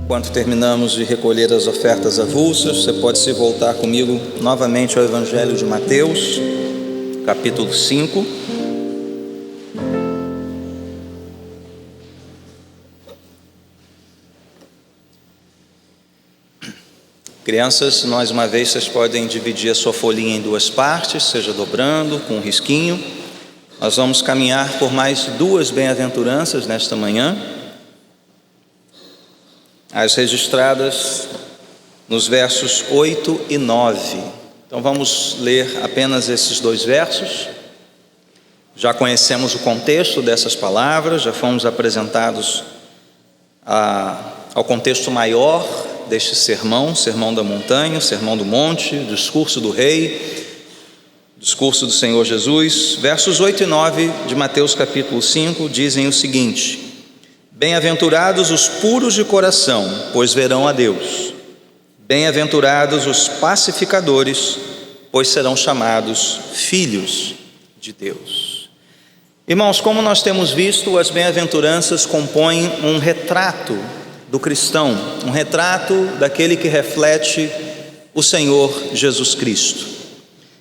Enquanto terminamos de recolher as ofertas avulsas, você pode se voltar comigo novamente ao Evangelho de Mateus, capítulo 5. Crianças, mais uma vez, vocês podem dividir a sua folhinha em duas partes, seja dobrando, com um risquinho. Nós vamos caminhar por mais duas bem-aventuranças nesta manhã, as registradas nos versos 8 e 9. Então vamos ler apenas esses dois versos. Já conhecemos o contexto dessas palavras, já fomos apresentados ao contexto maior deste sermão, sermão da montanha, sermão do monte, discurso do rei, discurso do Senhor Jesus. Versos 8 e 9 de Mateus capítulo 5 dizem o seguinte: Bem-aventurados os puros de coração, pois verão a Deus. Bem-aventurados os pacificadores, pois serão chamados filhos de Deus. Irmãos, como nós temos visto, as bem-aventuranças compõem um retrato do cristão, um retrato daquele que reflete o Senhor Jesus Cristo.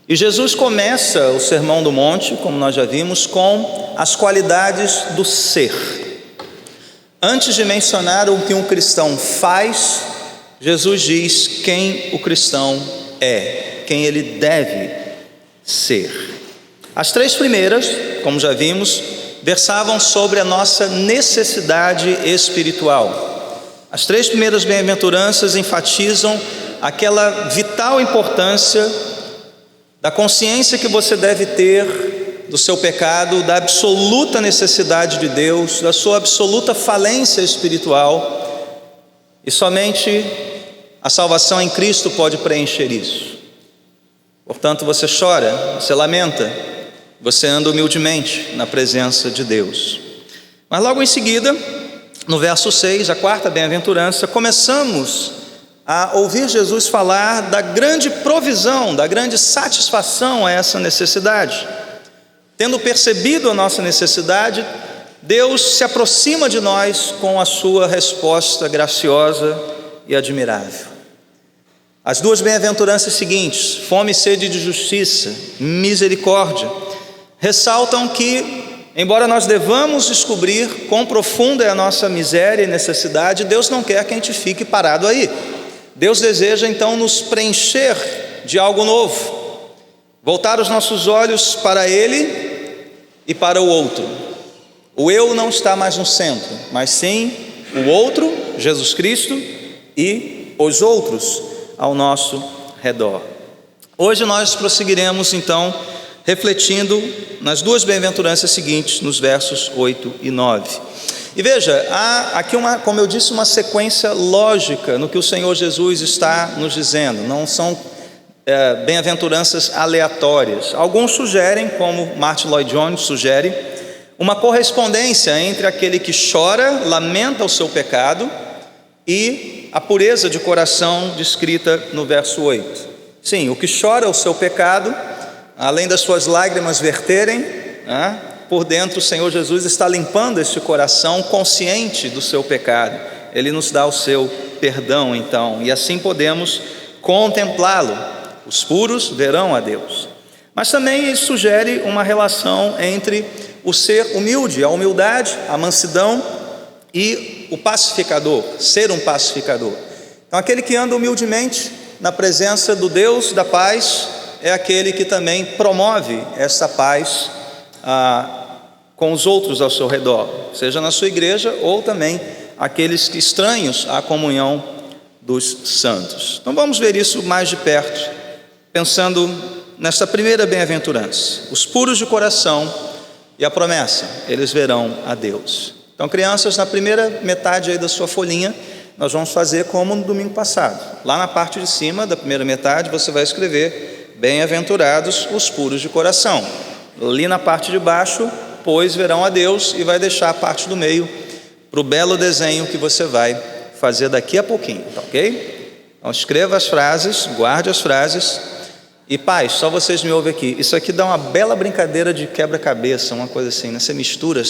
E Jesus começa o Sermão do Monte, como nós já vimos, com as qualidades do ser. Antes de mencionar o que um cristão faz, Jesus diz quem o cristão é, quem ele deve ser. As três primeiras, como já vimos, versavam sobre a nossa necessidade espiritual. As três primeiras bem-aventuranças enfatizam aquela vital importância da consciência que você deve ter do seu pecado, da absoluta necessidade de Deus, da sua absoluta falência espiritual, e somente a salvação em Cristo pode preencher isso. Portanto, você chora, você lamenta, você anda humildemente na presença de Deus. Mas logo em seguida, no verso 6, a quarta bem-aventurança, começamos a ouvir Jesus falar da grande provisão, da grande satisfação a essa necessidade. Tendo percebido a nossa necessidade, Deus se aproxima de nós com a sua resposta graciosa e admirável. As duas bem-aventuranças seguintes, fome e sede de justiça, misericórdia, ressaltam que, embora nós devamos descobrir quão profunda é a nossa miséria e necessidade, Deus não quer que a gente fique parado aí. Deus deseja então nos preencher de algo novo, voltar os nossos olhos para Ele e para o outro. O eu não está mais no centro, mas sim o outro, Jesus Cristo, e os outros ao nosso redor. Hoje nós prosseguiremos então refletindo nas duas bem-aventuranças seguintes, nos versos 8 e 9. E veja, há aqui como eu disse, uma sequência lógica no que o Senhor Jesus está nos dizendo. Não são bem-aventuranças aleatórias. Alguns sugerem, como Martin Lloyd-Jones sugere, uma correspondência entre aquele que chora, lamenta o seu pecado, e a pureza de coração descrita no verso 8. Sim, o que chora o seu pecado, além das suas lágrimas verterem, por dentro o Senhor Jesus está limpando este coração consciente do seu pecado. Ele nos dá o seu perdão então, e assim podemos contemplá-lo. Os puros verão a Deus. Mas também ele sugere uma relação entre o ser humilde, a humildade, a mansidão, e o pacificador, ser um pacificador. Então aquele que anda humildemente na presença do Deus da paz é aquele que também promove essa paz com os outros ao seu redor, seja na sua igreja ou também aqueles que estranhos à comunhão dos santos. Então vamos ver isso mais de perto, pensando nesta primeira bem-aventurança, os puros de coração e a promessa, eles verão a Deus. Então, crianças, na primeira metade aí da sua folhinha, nós vamos fazer como no domingo passado. Lá na parte de cima da primeira metade você vai escrever: bem-aventurados os puros de coração. Ali na parte de baixo, pois verão a Deus, e vai deixar a parte do meio para o belo desenho que você vai fazer daqui a pouquinho, tá ok? Então escreva as frases, guarde as frases. E pais, só vocês me ouvem aqui, isso aqui dá uma bela brincadeira de quebra-cabeça, uma coisa assim, né? Você mistura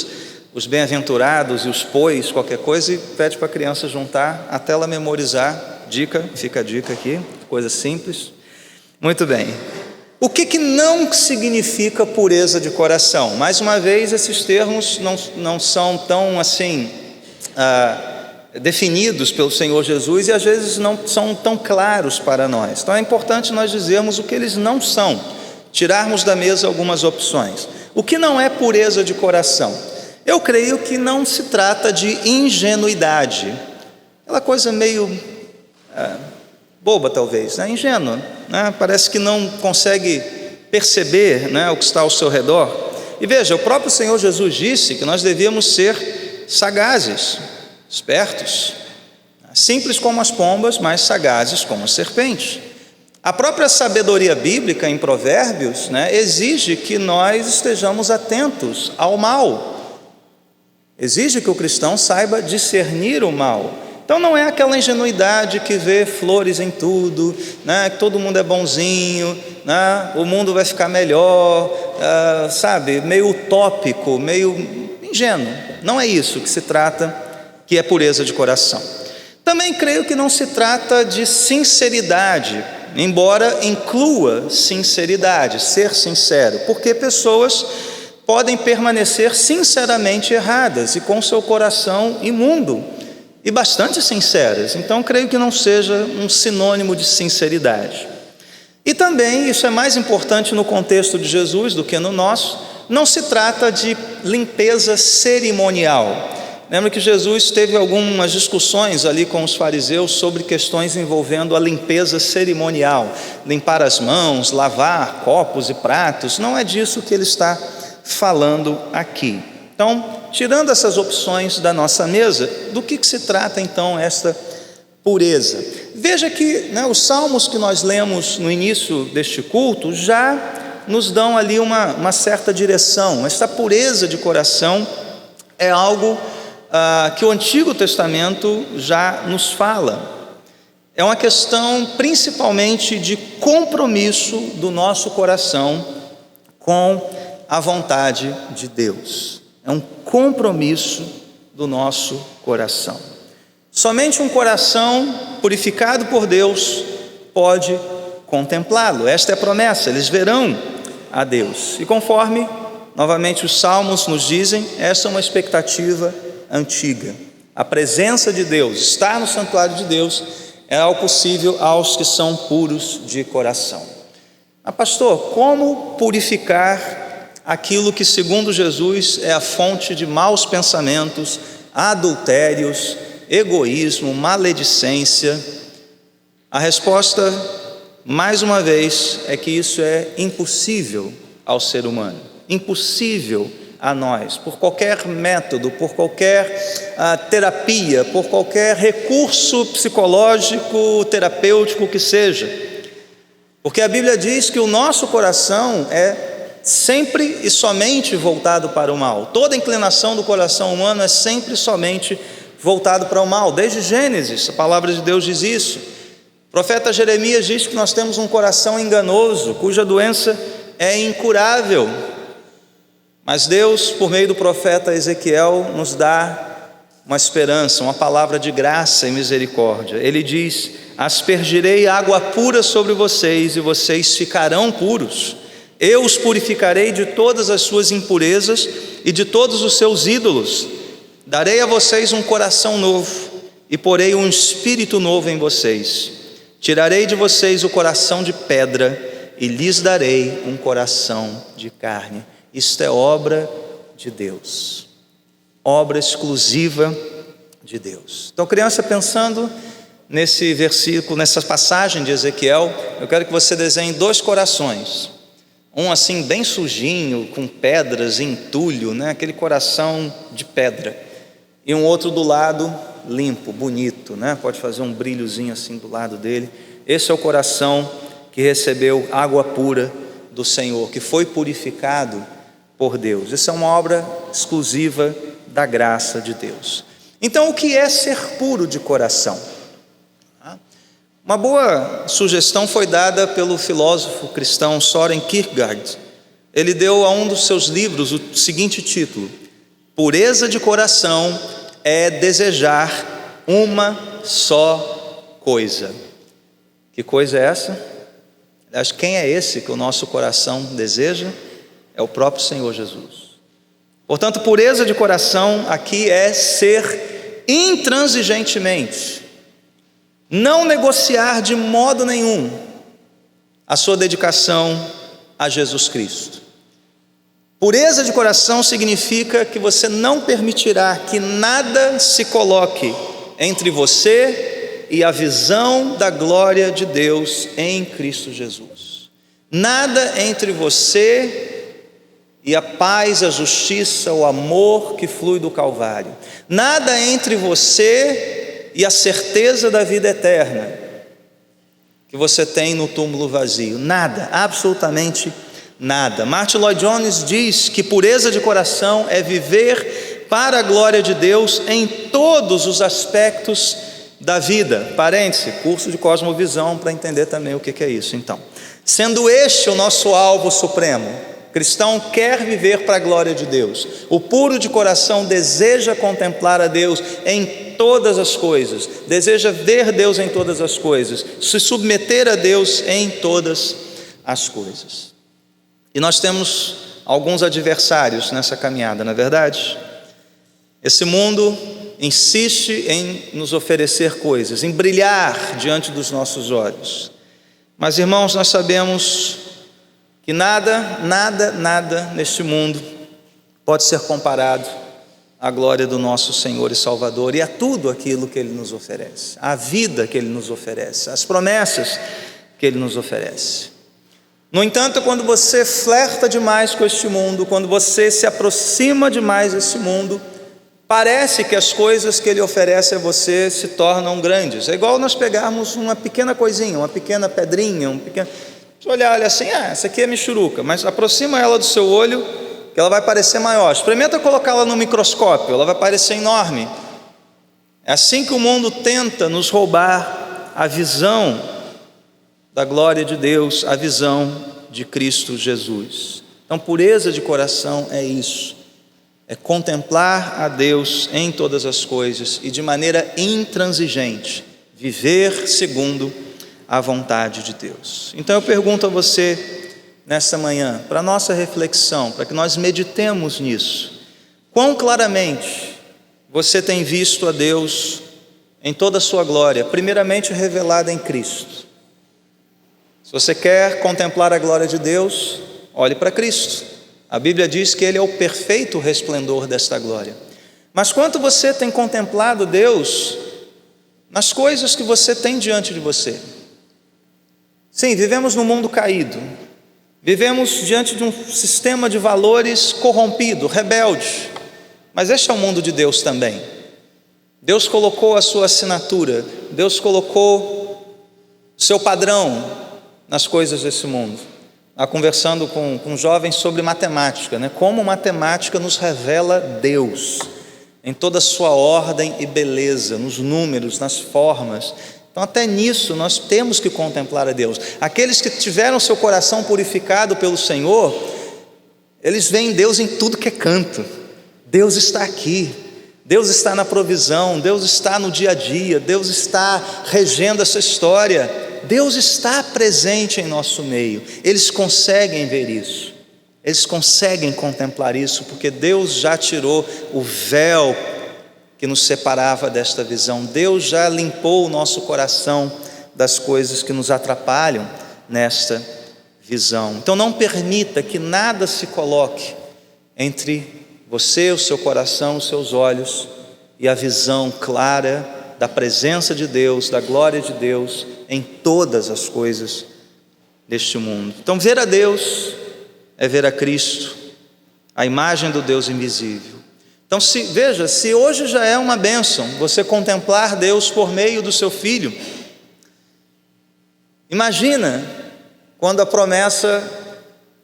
os bem-aventurados e os pois, qualquer coisa, e pede para a criança juntar até ela memorizar. Dica, fica a dica aqui, coisa simples. Muito bem. O que não significa pureza de coração? Mais uma vez, esses termos não são tão assim definidos pelo Senhor Jesus, e às vezes não são tão claros para nós. Então é importante nós dizermos o que eles não são, tirarmos da mesa algumas opções. O que não é pureza de coração? Eu creio que não se trata de ingenuidade, aquela coisa meio boba talvez, né? Ingênua, né? Parece que não consegue perceber, né, o que está ao seu redor. E veja, o próprio Senhor Jesus disse que nós devíamos ser sagazes, espertos, simples como as pombas, mas sagazes como as serpentes. A própria sabedoria bíblica em Provérbios, né, exige que nós estejamos atentos ao mal, exige que o cristão saiba discernir o mal. Então não é aquela ingenuidade que vê flores em tudo, né, que todo mundo é bonzinho, né, o mundo vai ficar melhor, sabe, meio utópico, meio ingênuo. Não é isso que se trata, que é pureza de coração. Também creio que não se trata de sinceridade, embora inclua sinceridade, ser sincero, porque pessoas podem permanecer sinceramente erradas e com seu coração imundo, e bastante sinceras. Então creio que não seja um sinônimo de sinceridade. E também, isso é mais importante no contexto de Jesus do que no nosso, não se trata de limpeza cerimonial. Lembra que Jesus teve algumas discussões ali com os fariseus sobre questões envolvendo a limpeza cerimonial, limpar as mãos, lavar copos e pratos. Não é disso que ele está falando aqui. Então, tirando essas opções da nossa mesa, do que se trata então esta pureza? Veja que, né, os salmos que nós lemos no início deste culto já nos dão ali uma certa direção. Esta pureza de coração é algo que o Antigo Testamento já nos fala. É uma questão principalmente de compromisso do nosso coração com a vontade de Deus. É um compromisso do nosso coração. Somente um coração purificado por Deus pode contemplá-lo. Esta é a promessa, eles verão a Deus. E conforme, novamente, os salmos nos dizem, essa é uma expectativa antiga. A presença de Deus, estar no santuário de Deus, é algo possível aos que são puros de coração. Mas pastor, como purificar aquilo que, segundo Jesus, é a fonte de maus pensamentos, adultérios, egoísmo, maledicência? A resposta, mais uma vez, é que isso é impossível ao ser humano, impossível a nós, por qualquer método, por qualquer terapia, por qualquer recurso psicológico, terapêutico que seja, porque a Bíblia diz que o nosso coração é sempre e somente voltado para o mal. Toda inclinação do coração humano é sempre e somente voltado para o mal. Desde Gênesis, a palavra de Deus diz isso. O profeta Jeremias diz que nós temos um coração enganoso, cuja doença é incurável. Mas Deus, por meio do profeta Ezequiel, nos dá uma esperança, uma palavra de graça e misericórdia. Ele diz: aspergirei água pura sobre vocês e vocês ficarão puros. Eu os purificarei de todas as suas impurezas e de todos os seus ídolos. Darei a vocês um coração novo e porei um espírito novo em vocês. Tirarei de vocês o coração de pedra e lhes darei um coração de carne. Isto é obra de Deus, obra exclusiva de Deus. Então, criança, pensando nesse versículo, nessa passagem de Ezequiel, eu quero que você desenhe dois corações. Um assim bem sujinho, com pedras, entulho, né? Aquele coração de pedra. E um outro do lado, limpo, bonito, né? Pode fazer um brilhozinho assim do lado dele. Esse é o coração que recebeu água pura do Senhor, que foi purificado por Deus. Essa é uma obra exclusiva da graça de Deus. Então, o que é ser puro de coração? Uma boa sugestão foi dada pelo filósofo cristão Søren Kierkegaard. Ele deu a um dos seus livros o seguinte título: Pureza de coração é desejar uma só coisa. Que coisa é essa? Aliás, quem é esse que o nosso coração deseja? É o próprio Senhor Jesus. Portanto, pureza de coração aqui é ser intransigentemente, não negociar de modo nenhum a sua dedicação a Jesus Cristo. Pureza de coração significa que você não permitirá que nada se coloque entre você e a visão da glória de Deus em Cristo Jesus. Nada entre você e a paz, a justiça, o amor que flui do Calvário. Nada entre você e a certeza da vida eterna que você tem no túmulo vazio. Nada, absolutamente nada. Martin Lloyd Jones diz que pureza de coração é viver para a glória de Deus em todos os aspectos da vida. Parêntese, curso de cosmovisão para entender também o que é isso. Então, sendo este o nosso alvo supremo, o cristão quer viver para a glória de Deus. O puro de coração deseja contemplar a Deus em todas as coisas, deseja ver Deus em todas as coisas, se submeter a Deus em todas as coisas. E nós temos alguns adversários nessa caminhada, não é verdade? Esse mundo insiste em nos oferecer coisas, em brilhar diante dos nossos olhos. Mas, irmãos, nós sabemos que nada neste mundo pode ser comparado à glória do nosso Senhor e Salvador e a tudo aquilo que Ele nos oferece, a vida que Ele nos oferece, as promessas que Ele nos oferece. No entanto, quando você flerta demais com este mundo, quando você se aproxima demais desse mundo, parece que as coisas que Ele oferece a você se tornam grandes. É igual nós pegarmos uma pequena coisinha, uma pequena pedrinha, Você olha assim, essa aqui é michuruca, mas aproxima ela do seu olho, que ela vai parecer maior. Experimenta colocá-la no microscópio, ela vai parecer enorme. É assim que o mundo tenta nos roubar a visão da glória de Deus, a visão de Cristo Jesus. Então, pureza de coração é isso, é contemplar a Deus em todas as coisas e de maneira intransigente, viver segundo a vontade de Deus. Então eu pergunto a você nesta manhã, para nossa reflexão, para que nós meditemos nisso: quão claramente você tem visto a Deus em toda a sua glória, primeiramente revelada em Cristo? Se você quer contemplar a glória de Deus, olhe para Cristo. A Bíblia diz que Ele é o perfeito resplendor desta glória. Mas quanto você tem contemplado Deus nas coisas que você tem diante de você? Sim, vivemos num mundo caído, vivemos diante de um sistema de valores corrompido, rebelde, mas este é o mundo de Deus também. Deus colocou a sua assinatura, Deus colocou o seu padrão nas coisas desse mundo. Conversando com jovens sobre matemática, como matemática nos revela Deus, em toda a sua ordem e beleza, nos números, nas formas. Então até nisso nós temos que contemplar a Deus. Aqueles que tiveram seu coração purificado pelo Senhor, eles veem Deus em tudo que é canto. Deus está aqui, Deus está na provisão, Deus está no dia a dia, Deus está regendo essa história, Deus está presente em nosso meio. Eles conseguem ver isso, eles conseguem contemplar isso, porque Deus já tirou o véu que nos separava desta visão. Deus já limpou o nosso coração das coisas que nos atrapalham nesta visão. Então não permita que nada se coloque entre você, o seu coração, os seus olhos e a visão clara da presença de Deus, da glória de Deus em todas as coisas deste mundo. Então ver a Deus é ver a Cristo, a imagem do Deus invisível. Então veja, se hoje já é uma bênção você contemplar Deus por meio do seu Filho, imagina quando a promessa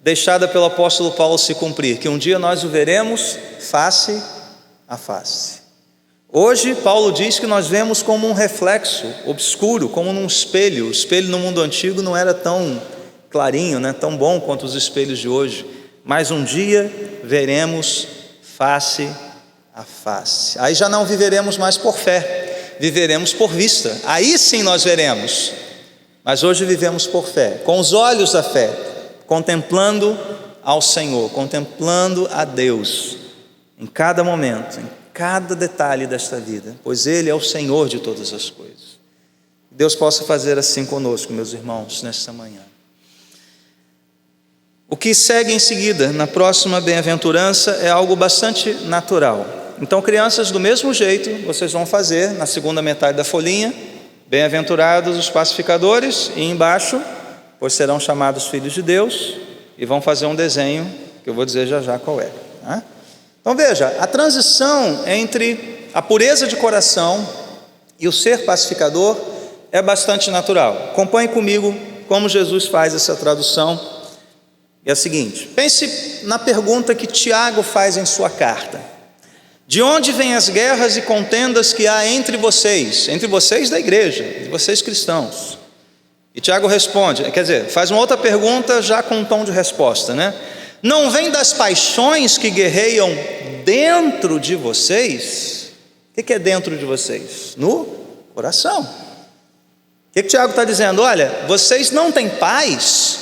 deixada pelo apóstolo Paulo se cumprir, que um dia nós o veremos face a face. Hoje Paulo diz que nós vemos como um reflexo obscuro, como num espelho. O espelho no mundo antigo não era tão clarinho, tão bom quanto os espelhos de hoje, mas um dia veremos face a face. Aí já não viveremos mais por fé, viveremos por vista. Aí sim nós veremos. Mas hoje vivemos por fé, com os olhos da fé, contemplando ao Senhor, contemplando a Deus, em cada momento, em cada detalhe desta vida, pois Ele é o Senhor de todas as coisas. Deus possa fazer assim conosco, meus irmãos, nesta manhã. O que segue em seguida, na próxima bem-aventurança, é algo bastante natural. Então, crianças, do mesmo jeito, vocês vão fazer, na segunda metade da folhinha, bem-aventurados os pacificadores, e embaixo, pois serão chamados filhos de Deus, e vão fazer um desenho, que eu vou dizer já já qual é. Então veja, a transição entre a pureza de coração e o ser pacificador é bastante natural. Acompanhe comigo como Jesus faz essa tradução. É a seguinte: pense na pergunta que Tiago faz em sua carta: de onde vêm as guerras e contendas que há entre vocês da igreja, de vocês cristãos? E Tiago responde, quer dizer, faz uma outra pergunta já com um tom de resposta, né? Não vem das paixões que guerreiam dentro de vocês? O que é dentro de vocês? No coração. O que Tiago está dizendo? Olha, vocês não têm paz,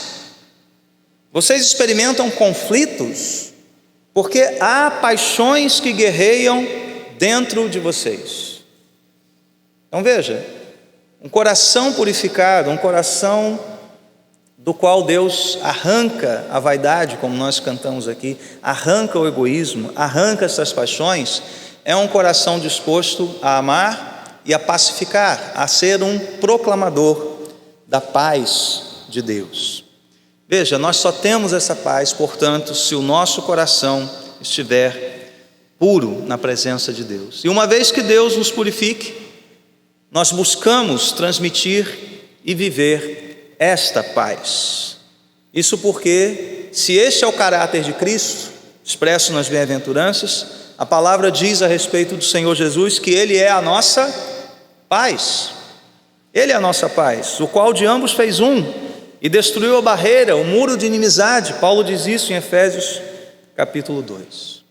vocês experimentam conflitos, porque há paixões que guerreiam dentro de vocês. Então veja, um coração purificado, um coração do qual Deus arranca a vaidade, como nós cantamos aqui, arranca o egoísmo, arranca essas paixões, é um coração disposto a amar e a pacificar, a ser um proclamador da paz de Deus. Veja, nós só temos essa paz, portanto, se o nosso coração estiver puro na presença de Deus. E uma vez que Deus nos purifique, nós buscamos transmitir e viver esta paz. Isso porque, se este é o caráter de Cristo, expresso nas bem-aventuranças, a palavra diz a respeito do Senhor Jesus que Ele é a nossa paz. Ele é a nossa paz, o qual de ambos fez um, e destruiu a barreira, o muro de inimizade. Paulo diz isso em Efésios capítulo 2.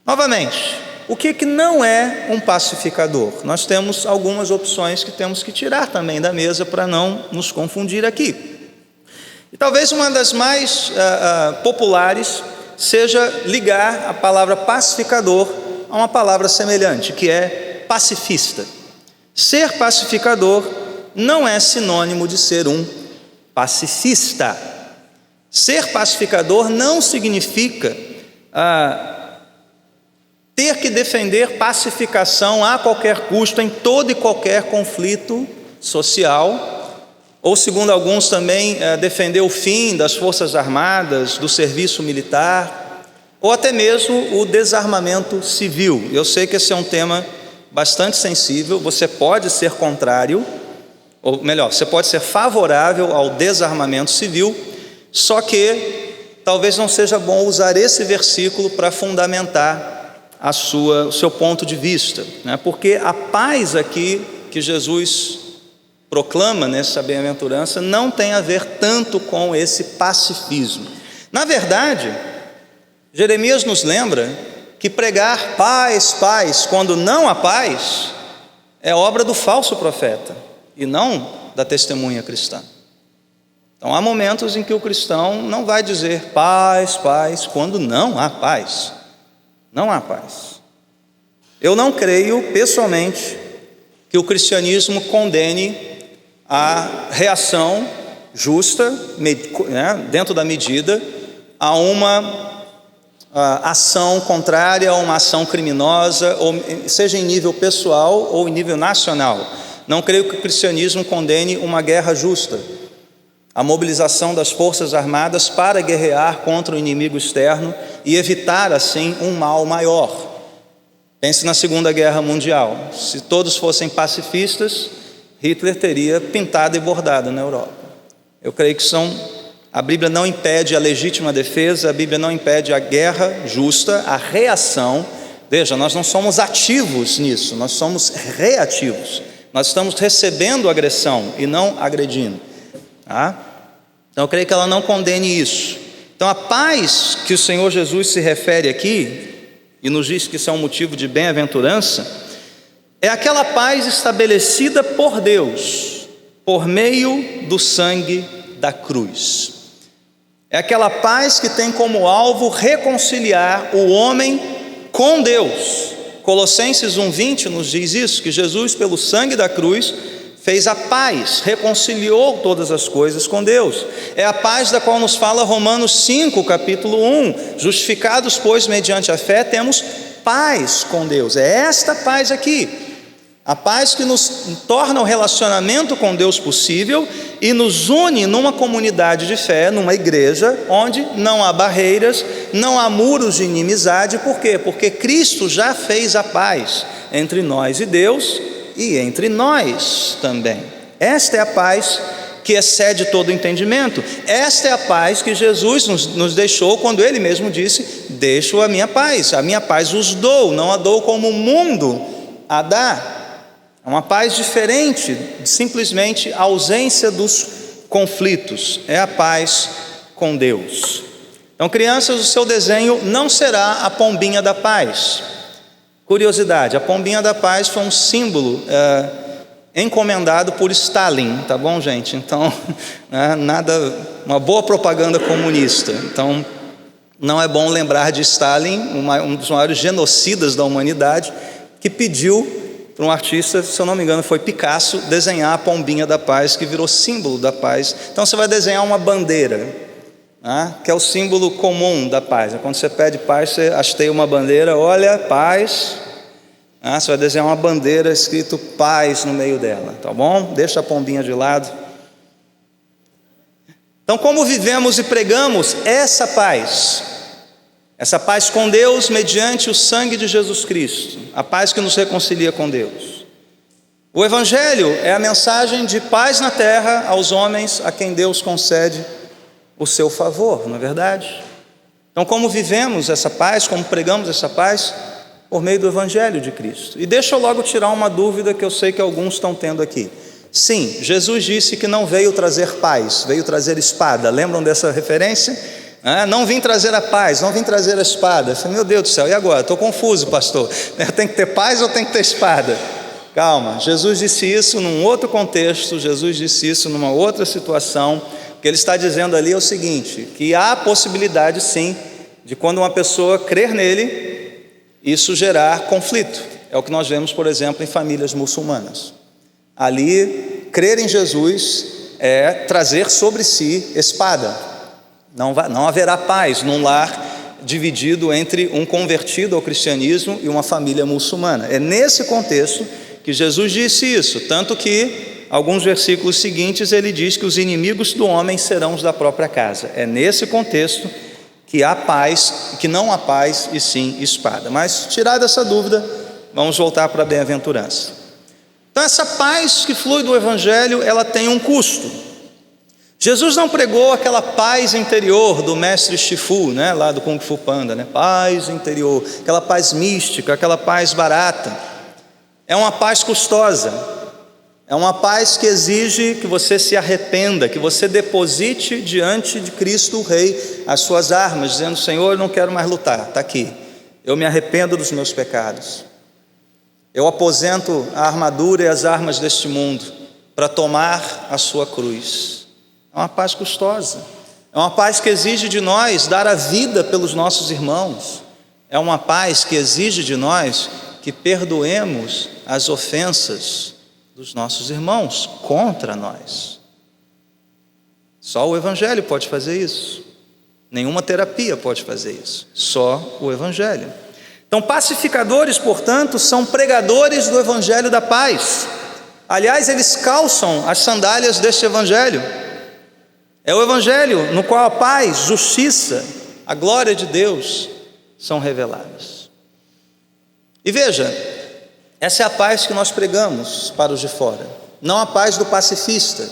Novamente, o que não é um pacificador? Nós temos algumas opções que temos que tirar também da mesa para não nos confundir aqui. E talvez uma das mais populares seja ligar a palavra pacificador a uma palavra semelhante, que é pacifista. Ser pacificador não é sinônimo de ser um pacifista. Ser pacificador não significa ter que defender pacificação a qualquer custo em todo e qualquer conflito social, ou segundo alguns também defender o fim das forças armadas, do serviço militar, ou até mesmo o desarmamento civil. Eu sei que esse é um tema bastante sensível. Você pode ser contrário, ou melhor, você pode ser favorável ao desarmamento civil, só que talvez não seja bom usar esse versículo para fundamentar o seu ponto de vista, né? Porque a paz aqui que Jesus proclama nessa bem-aventurança não tem a ver tanto com esse pacifismo. Na verdade, Jeremias nos lembra que pregar paz, paz, quando não há paz, é obra do falso profeta e não da testemunha cristã. Então há momentos em que o cristão não vai dizer paz, paz, quando não há paz. Não há paz. Eu não creio, pessoalmente, que o cristianismo condene a reação justa, dentro da medida, a uma ação contrária, a uma ação criminosa, ou seja em nível pessoal ou em nível nacional. Não creio que o cristianismo condene uma guerra justa, a mobilização das forças armadas para guerrear contra o inimigo externo e evitar assim um mal maior. Pense na Segunda Guerra Mundial. Se todos fossem pacifistas, Hitler teria pintado e bordado na Europa. Eu creio que a Bíblia não impede a legítima defesa, a Bíblia não impede a guerra justa, a reação. Veja, nós não somos ativos nisso, nós somos reativos. Nós estamos recebendo agressão e não agredindo. Então eu creio que ela não condene isso. Então a paz que o Senhor Jesus se refere aqui, e nos diz que isso é um motivo de bem-aventurança, é aquela paz estabelecida por Deus, por meio do sangue da cruz. É aquela paz que tem como alvo reconciliar o homem com Deus. Colossenses 1:20 nos diz isso, que Jesus, pelo sangue da cruz, fez a paz, reconciliou todas as coisas com Deus. É a paz da qual nos fala Romanos 5, capítulo 1. Justificados, pois, mediante a fé, temos paz com Deus. É esta paz aqui, a paz que nos torna o relacionamento com Deus possível e nos une numa comunidade de fé, numa igreja, onde não há barreiras, não há muros de inimizade. Por quê? Porque Cristo já fez a paz entre nós e Deus e entre nós também. Esta é a paz que excede todo entendimento. Esta é a paz que Jesus nos deixou quando Ele mesmo disse: deixo a minha paz vos dou, não a dou como o mundo a dá. É uma paz diferente, simplesmente a ausência dos conflitos. É a paz com Deus. Então, crianças, o seu desenho não será a pombinha da paz. Curiosidade, a pombinha da paz foi um símbolo encomendado por Stalin, tá bom, gente? Então, uma boa propaganda comunista. Então, não é bom lembrar de Stalin, um dos maiores genocidas da humanidade, que pediu para um artista, se eu não me engano foi Picasso, desenhar a pombinha da paz, que virou símbolo da paz. Então você vai desenhar uma bandeira, que é o símbolo comum da paz. Quando você pede paz, você hasteia uma bandeira, olha, paz. Você vai desenhar uma bandeira escrito paz no meio dela, tá bom? Deixa a pombinha de lado. Então, como vivemos e pregamos essa paz com Deus mediante o sangue de Jesus Cristo, a paz que nos reconcilia com Deus. O Evangelho é a mensagem de paz na terra aos homens a quem Deus concede o seu favor, não é verdade? Então, como vivemos essa paz, como pregamos essa paz? Por meio do Evangelho de Cristo. E deixa eu logo tirar uma dúvida que eu sei que alguns estão tendo aqui. Sim, Jesus disse que não veio trazer paz, veio trazer espada. Lembram dessa referência? Não vim trazer a paz, não vim trazer a espada. Eu falei, meu Deus do céu, e agora? Estou confuso, pastor. Tem que ter paz ou tem que ter espada? Calma, Jesus disse isso num outro contexto, Jesus disse isso numa outra situação. O que ele está dizendo ali é o seguinte, que há possibilidade sim, de quando uma pessoa crer nele, isso gerar conflito. É o que nós vemos, por exemplo, em famílias muçulmanas. Ali, crer em Jesus é trazer sobre si espada. Não haverá paz num lar dividido entre um convertido ao cristianismo e uma família muçulmana. É nesse contexto que Jesus disse isso, tanto que alguns versículos seguintes ele diz que os inimigos do homem serão os da própria casa. É nesse contexto que há paz, que não há paz e sim espada. Mas tirada essa dúvida, vamos voltar para a bem-aventurança. Então essa paz que flui do Evangelho, ela tem um custo. Jesus não pregou aquela paz interior do mestre Shifu, lá do Kung Fu Panda, paz interior, aquela paz mística, aquela paz barata. É uma paz custosa, é uma paz que exige que você se arrependa, que você deposite diante de Cristo o Rei as suas armas, dizendo, Senhor, eu não quero mais lutar, está aqui, eu me arrependo dos meus pecados, eu aposento a armadura e as armas deste mundo para tomar a sua cruz. É uma paz custosa, é uma paz que exige de nós dar a vida pelos nossos irmãos, é uma paz que exige de nós que perdoemos as ofensas dos nossos irmãos contra nós. Só o Evangelho pode fazer isso, nenhuma terapia pode fazer isso, só o Evangelho. Então, pacificadores, portanto, são pregadores do Evangelho da paz. Aliás, eles calçam as sandálias deste Evangelho. É o Evangelho no qual a paz, justiça, a glória de Deus são reveladas. E veja, essa é a paz que nós pregamos para os de fora. Não a paz do pacifista,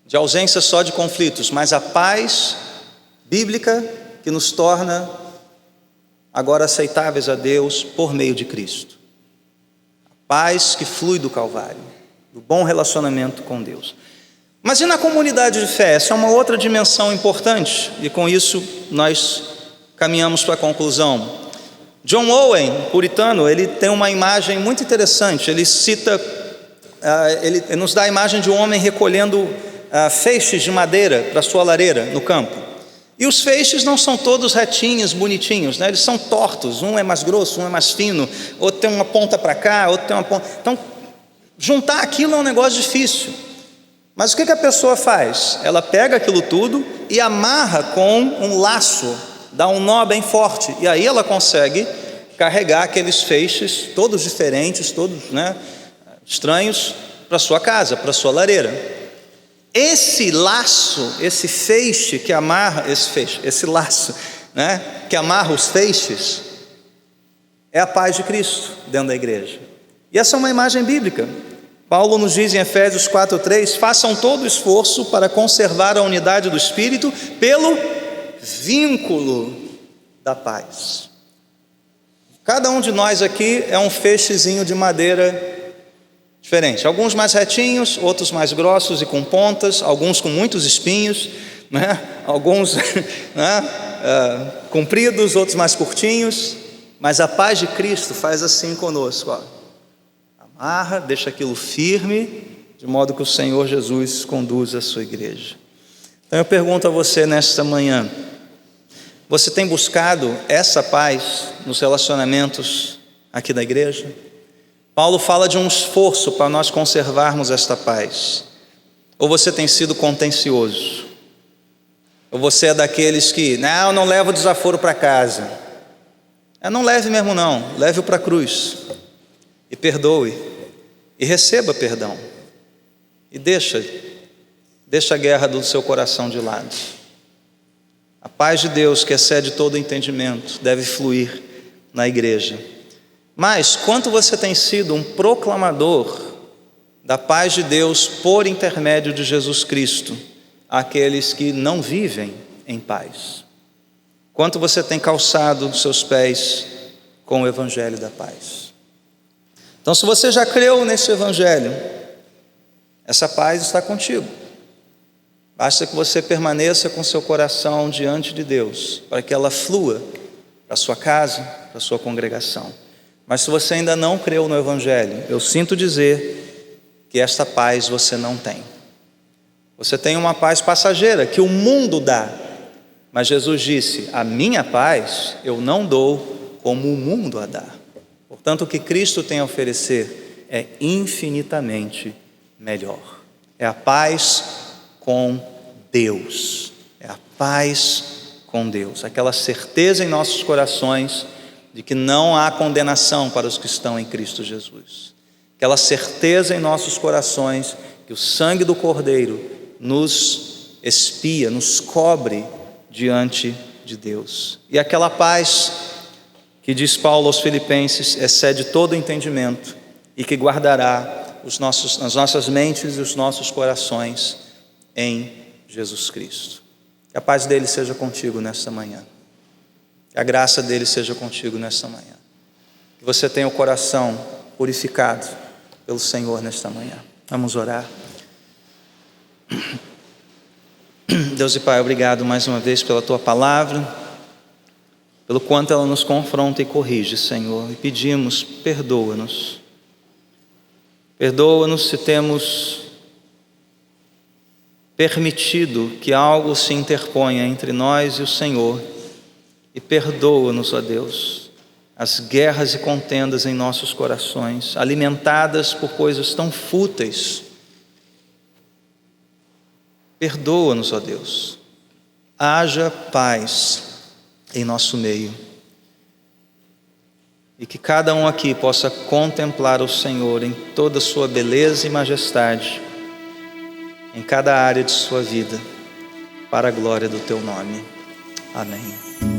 de ausência só de conflitos, mas a paz bíblica que nos torna agora aceitáveis a Deus por meio de Cristo. A paz que flui do Calvário, do bom relacionamento com Deus. Mas e na comunidade de fé? Essa é uma outra dimensão importante, e com isso nós caminhamos para a conclusão. John Owen, puritano, ele tem uma imagem muito interessante. Ele cita, ele nos dá a imagem de um homem recolhendo feixes de madeira para sua lareira no campo. E os feixes não são todos retinhos, bonitinhos, né? Eles são tortos, um é mais grosso, um é mais fino, outro tem uma ponta para cá, outro tem uma ponta. Então, juntar aquilo é um negócio difícil. Mas o que a pessoa faz? Ela pega aquilo tudo e amarra com um laço, dá um nó bem forte, e aí ela consegue carregar aqueles feixes, todos diferentes, todos, né, estranhos, para sua casa, para sua lareira. Esse laço, esse feixe que amarra, esse laço, né, que amarra os feixes, é a paz de Cristo dentro da igreja. E essa é uma imagem bíblica. Paulo nos diz em Efésios 4:3: façam todo o esforço para conservar a unidade do Espírito pelo vínculo da paz. Cada um de nós aqui é um feixezinho de madeira diferente, alguns mais retinhos, outros mais grossos e com pontas, alguns com muitos espinhos, né? Alguns compridos, outros mais curtinhos, mas a paz de Cristo faz assim conosco, ó. Amarra, deixa aquilo firme, de modo que o Senhor Jesus conduza a sua igreja. Então eu pergunto a você nesta manhã: você tem buscado essa paz nos relacionamentos aqui da igreja? Paulo fala de um esforço para nós conservarmos esta paz. Ou você tem sido contencioso? Ou você é daqueles que, não levo o desaforo para casa? Não leve mesmo não, leve-o para a cruz. E perdoe, e receba perdão. E deixa a guerra do seu coração de lado. A paz de Deus, que excede todo entendimento, deve fluir na igreja. Mas, quanto você tem sido um proclamador da paz de Deus por intermédio de Jesus Cristo àqueles que não vivem em paz? Quanto você tem calçado seus pés com o Evangelho da paz? Então, se você já creu nesse Evangelho, essa paz está contigo. Basta que você permaneça com seu coração diante de Deus, para que ela flua para a sua casa, para a sua congregação. Mas se você ainda não creu no Evangelho, eu sinto dizer que esta paz você não tem. Você tem uma paz passageira que o mundo dá, mas Jesus disse: a minha paz eu não dou como o mundo a dá. Portanto, o que Cristo tem a oferecer é infinitamente melhor. É a paz com Deus. É a paz com Deus. Aquela certeza em nossos corações de que não há condenação para os que estão em Cristo Jesus. Aquela certeza em nossos corações que o sangue do Cordeiro nos expia, nos cobre diante de Deus. E aquela paz que, diz Paulo aos Filipenses, excede todo entendimento e que guardará as nossas mentes e os nossos corações em Jesus Cristo. Que a paz dele seja contigo nesta manhã. Que a graça dele seja contigo nesta manhã. Que você tenha o coração purificado pelo Senhor nesta manhã. Vamos orar. Deus e Pai, obrigado mais uma vez pela tua palavra, pelo quanto ela nos confronta e corrige, Senhor, e pedimos, perdoa-nos. Perdoa-nos se temos permitido que algo se interponha entre nós e o Senhor, e perdoa-nos, ó Deus, as guerras e contendas em nossos corações, alimentadas por coisas tão fúteis. Perdoa-nos, ó Deus. Haja paz em nosso meio, e que cada um aqui possa contemplar o Senhor em toda a sua beleza e majestade, em cada área de sua vida, para a glória do teu nome. Amém.